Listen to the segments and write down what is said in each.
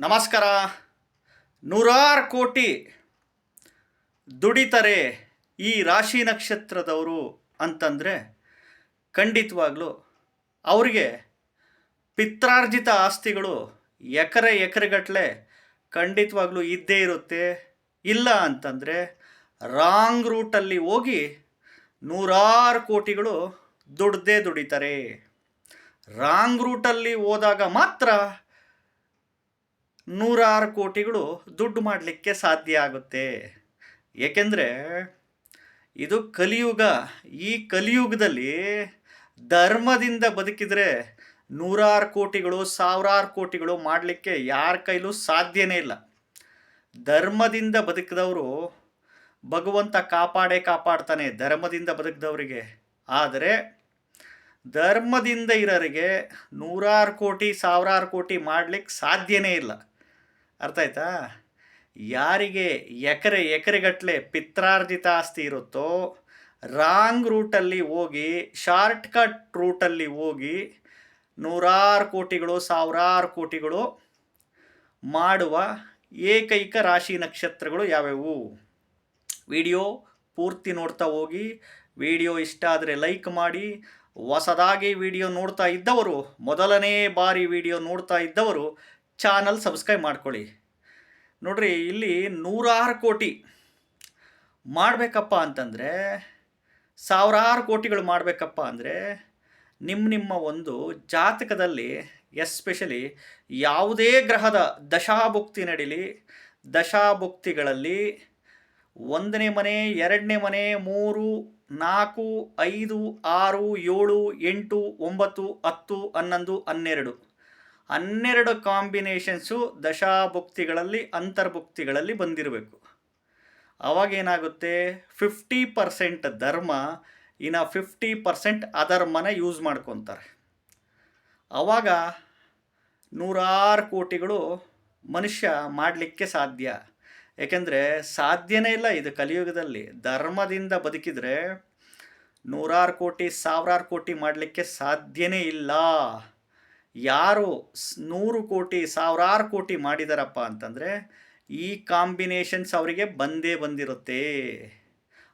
ನಮಸ್ಕಾರ. ನೂರಾರು ಕೋಟಿ ದುಡಿತಾರೆ ಈ ರಾಶಿ ನಕ್ಷತ್ರದವರು ಅಂತಂದರೆ ಖಂಡಿತವಾಗ್ಲೂ ಅವರಿಗೆ ಪಿತ್ರಾರ್ಜಿತ ಆಸ್ತಿಗಳು ಎಕರೆಗಟ್ಟಲೆ ಖಂಡಿತವಾಗ್ಲೂ ಇದ್ದೇ ಇರುತ್ತೆ. ಇಲ್ಲ ಅಂತಂದರೆ ರಾಂಗ್ ರೂಟಲ್ಲಿ ಹೋಗಿ ನೂರಾರು ಕೋಟಿಗಳು ದುಡಿತಾರೆ. ರಾಂಗ್ ರೂಟಲ್ಲಿ ಹೋದಾಗ ಮಾತ್ರ ನೂರಾರು ಕೋಟಿಗಳು ದುಡ್ಡು ಮಾಡಲಿಕ್ಕೆ ಸಾಧ್ಯ ಆಗುತ್ತೆ. ಏಕೆಂದರೆ ಇದು ಕಲಿಯುಗ. ಈ ಕಲಿಯುಗದಲ್ಲಿ ಧರ್ಮದಿಂದ ಬದುಕಿದರೆ ನೂರಾರು ಕೋಟಿಗಳು ಸಾವಿರಾರು ಕೋಟಿಗಳು ಮಾಡಲಿಕ್ಕೆ ಯಾರ ಕೈಲೂ ಸಾಧ್ಯನೇ ಇಲ್ಲ. ಧರ್ಮದಿಂದ ಬದುಕಿದವರು ಭಗವಂತ ಕಾಪಾಡ್ತಾನೆ ಧರ್ಮದಿಂದ ಬದುಕಿದವರಿಗೆ. ಆದರೆ ಧರ್ಮದಿಂದ ಇರೋರಿಗೆ ನೂರಾರು ಕೋಟಿ ಸಾವಿರಾರು ಕೋಟಿ ಮಾಡಲಿಕ್ಕೆ ಸಾಧ್ಯನೇ ಇಲ್ಲ. ಅರ್ಥ ಆಯ್ತಾ? ಯಾರಿಗೆ ಎಕರೆಗಟ್ಟಲೆ ಪಿತ್ರಾರ್ಜಿತ ಆಸ್ತಿ ಇರುತ್ತೋ ರಾಂಗ್ ರೂಟಲ್ಲಿ ಹೋಗಿ ಶಾರ್ಟ್ಕಟ್ ರೂಟಲ್ಲಿ ಹೋಗಿ ನೂರಾರು ಕೋಟಿಗಳು ಸಾವಿರಾರು ಕೋಟಿಗಳು ಮಾಡುವ ಏಕೈಕ ರಾಶಿ ನಕ್ಷತ್ರಗಳು ಯಾವ್ಯಾವು? ವಿಡಿಯೋ ಪೂರ್ತಿ ನೋಡ್ತಾ ಹೋಗಿ. ವಿಡಿಯೋ ಇಷ್ಟ ಆದರೆ ಲೈಕ್ ಮಾಡಿ. ಹೊಸದಾಗಿ ವಿಡಿಯೋ ನೋಡ್ತಾ ಇದ್ದವರು, ಮೊದಲನೇ ಬಾರಿ ವಿಡಿಯೋ ನೋಡ್ತಾ ಇದ್ದವರು ಚಾನಲ್ ಸಬ್ಸ್ಕ್ರೈಬ್ ಮಾಡ್ಕೊಳ್ಳಿ. ನೋಡ್ರಿ, ಇಲ್ಲಿ ನೂರಾರು ಕೋಟಿ ಮಾಡಬೇಕಪ್ಪ ಅಂತಂದರೆ, ಸಾವಿರಾರು ಕೋಟಿಗಳು ಮಾಡಬೇಕಪ್ಪ ಅಂದರೆ ನಿಮ್ಮ ಒಂದು ಜಾತಕದಲ್ಲಿ ಎಸ್ಪೆಷಲಿ ಯಾವುದೇ ಗ್ರಹದ ದಶಾಭುಕ್ತಿ ನಡೀಲಿ, ದಶಾಭುಕ್ತಿಗಳಲ್ಲಿ 1ನೇ ಮನೆ, 2ನೇ ಮನೆ, 3, 4, 5, 6, 7, 8, 9, 10, 11, 12 ಕಾಂಬಿನೇಷನ್ಸು ದಶಾಭುಕ್ತಿಗಳಲ್ಲಿ ಅಂತರ್ಭುಕ್ತಿಗಳಲ್ಲಿ ಬಂದಿರಬೇಕು. ಅವಾಗೇನಾಗುತ್ತೆ, 50% ಧರ್ಮ, ಇನ್ನು 50% ಅಧರ್ಮನ ಯೂಸ್ ಮಾಡ್ಕೊತಾರೆ. ಆವಾಗ ನೂರಾರು ಕೋಟಿಗಳು ಮನುಷ್ಯ ಮಾಡಲಿಕ್ಕೆ ಸಾಧ್ಯ. ಏಕೆಂದರೆ ಸಾಧ್ಯನೇ ಇಲ್ಲ ಇದು ಕಲಿಯುಗದಲ್ಲಿ. ಧರ್ಮದಿಂದ ಬದುಕಿದರೆ ನೂರಾರು ಕೋಟಿ ಸಾವಿರಾರು ಕೋಟಿ ಮಾಡಲಿಕ್ಕೆ ಸಾಧ್ಯನೇ ಇಲ್ಲ. ಯಾರು 100 ಕೋಟಿ ಸಾವಿರಾರು ಕೋಟಿ ಮಾಡಿದಾರಪ್ಪ ಅಂತಂದರೆ ಈ ಕಾಂಬಿನೇಷನ್ಸ್ ಅವರಿಗೆ ಬಂದಿರುತ್ತೆ.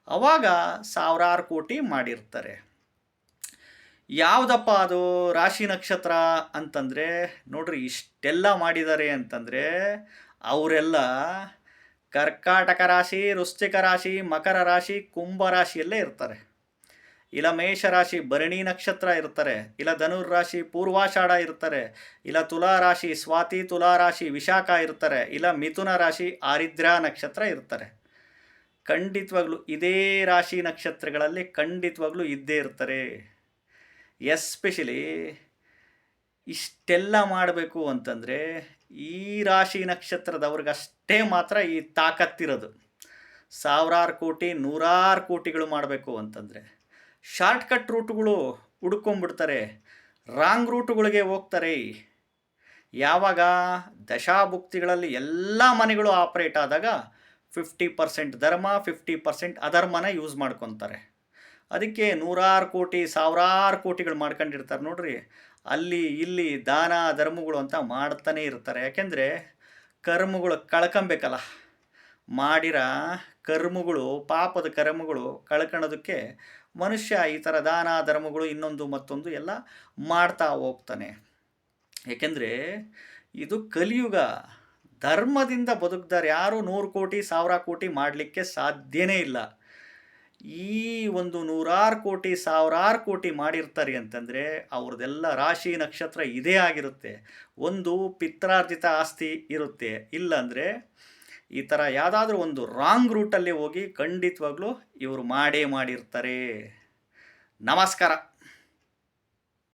ಆವಾಗ ಸಾವಿರಾರು ಕೋಟಿ ಮಾಡಿರ್ತಾರೆ. ಯಾವುದಪ್ಪ ಅದು ರಾಶಿ ನಕ್ಷತ್ರ ಅಂತಂದರೆ, ನೋಡ್ರಿ, ಇಷ್ಟೆಲ್ಲ ಮಾಡಿದ್ದಾರೆ ಅಂತಂದರೆ ಅವರೆಲ್ಲ ಕರ್ಕಾಟಕ ರಾಶಿ, ವೃಶ್ಚಿಕ ರಾಶಿ, ಮಕರ ರಾಶಿ, ಕುಂಭ ರಾಶಿಯಲ್ಲೇ ಇರ್ತಾರೆ. ಇಲ್ಲ ಮೇಷರಾಶಿ ಭರಣಿ ನಕ್ಷತ್ರ ಇರ್ತಾರೆ. ಇಲ್ಲ ಧನುರ್ ರಾಶಿ ಪೂರ್ವಾಷಾಢ ಇರ್ತಾರೆ. ಇಲ್ಲ ತುಲಾ ರಾಶಿ ಸ್ವಾತಿ, ತುಲಾ ರಾಶಿ ವಿಶಾಖ ಇರ್ತಾರೆ. ಇಲ್ಲ ಮಿಥುನ ರಾಶಿ ಆರಿದ್ರಾ ನಕ್ಷತ್ರ ಇರ್ತಾರೆ. ಖಂಡಿತವಾಗ್ಲೂ ಇದೇ ರಾಶಿ ನಕ್ಷತ್ರಗಳಲ್ಲಿ ಖಂಡಿತವಾಗ್ಲೂ ಇದ್ದೇ ಇರ್ತಾರೆ. ಎಸ್ಪೆಷಲಿ ಇಷ್ಟೆಲ್ಲ ಮಾಡಬೇಕು ಅಂತಂದರೆ ಈ ರಾಶಿ ನಕ್ಷತ್ರದವ್ರಿಗಷ್ಟೇ ಮಾತ್ರ ಈ ತಾಕತ್ತಿರೋದು. ಸಾವಿರಾರು ಕೋಟಿ ನೂರಾರು ಕೋಟಿಗಳು ಮಾಡಬೇಕು ಅಂತಂದರೆ ಶಾರ್ಟ್ಕಟ್ ರೂಟುಗಳು ಹುಡ್ಕೊಂಡ್ಬಿಡ್ತಾರೆ, ರಾಂಗ್ ರೂಟುಗಳಿಗೆ ಹೋಗ್ತಾರೆ. ಯಾವಾಗ ದಶಾಭುಕ್ತಿಗಳಲ್ಲಿ ಎಲ್ಲ ಮನೆಗಳು ಆಪ್ರೇಟ್ ಆದಾಗ 50% ಧರ್ಮ 50% ಅಧರ್ಮನ ಯೂಸ್ ಮಾಡ್ಕೊತಾರೆ. ಅದಕ್ಕೆ ನೂರಾರು ಕೋಟಿ ಸಾವಿರಾರು ಕೋಟಿಗಳು ಮಾಡ್ಕೊಂಡಿರ್ತಾರೆ. ನೋಡ್ರಿ, ಅಲ್ಲಿ ಇಲ್ಲಿ ದಾನ ಧರ್ಮಗಳು ಅಂತ ಮಾಡ್ತಾನೆ ಇರ್ತಾರೆ. ಯಾಕೆಂದರೆ ಕರ್ಮಗಳು ಕಳ್ಕೊಬೇಕಲ್ಲ. ಮಾಡಿರ ಕರ್ಮಗಳು, ಪಾಪದ ಕರ್ಮಗಳು ಕಳ್ಕೊಳ್ಳೋದಕ್ಕೆ ಮನುಷ್ಯ ಈ ಥರ ದಾನ ಧರ್ಮಗಳು ಇನ್ನೊಂದು ಮತ್ತೊಂದು ಎಲ್ಲ ಮಾಡ್ತಾ ಹೋಗ್ತಾನೆ. ಏಕೆಂದರೆ ಇದು ಕಲಿಯುಗ. ಧರ್ಮದಿಂದ ಬದುಕಿದಾರೆ ಯಾರು 100 ಕೋಟಿ 1000 ಕೋಟಿ ಮಾಡಲಿಕ್ಕೆ ಸಾಧ್ಯನೇ ಇಲ್ಲ. ಈ ಒಂದು ನೂರಾರು ಕೋಟಿ ಸಾವಿರಾರು ಕೋಟಿ ಮಾಡಿರ್ತಾರೆ ಅಂತಂದರೆ ಅವ್ರದ್ದೆಲ್ಲ ರಾಶಿ ನಕ್ಷತ್ರ ಇದೇ ಆಗಿರುತ್ತೆ. ಒಂದು ಪಿತ್ರಾರ್ಜಿತ ಆಸ್ತಿ ಇರುತ್ತೆ. ಇಲ್ಲಾಂದರೆ ಈ ಥರ ಯಾವುದಾದ್ರೂ ಒಂದು ರಾಂಗ್ ರೂಟಲ್ಲಿ ಹೋಗಿ ಖಂಡಿತವಾಗ್ಲೂ ಇವರು ಮಾಡಿರ್ತಾರೆ. ನಮಸ್ಕಾರ.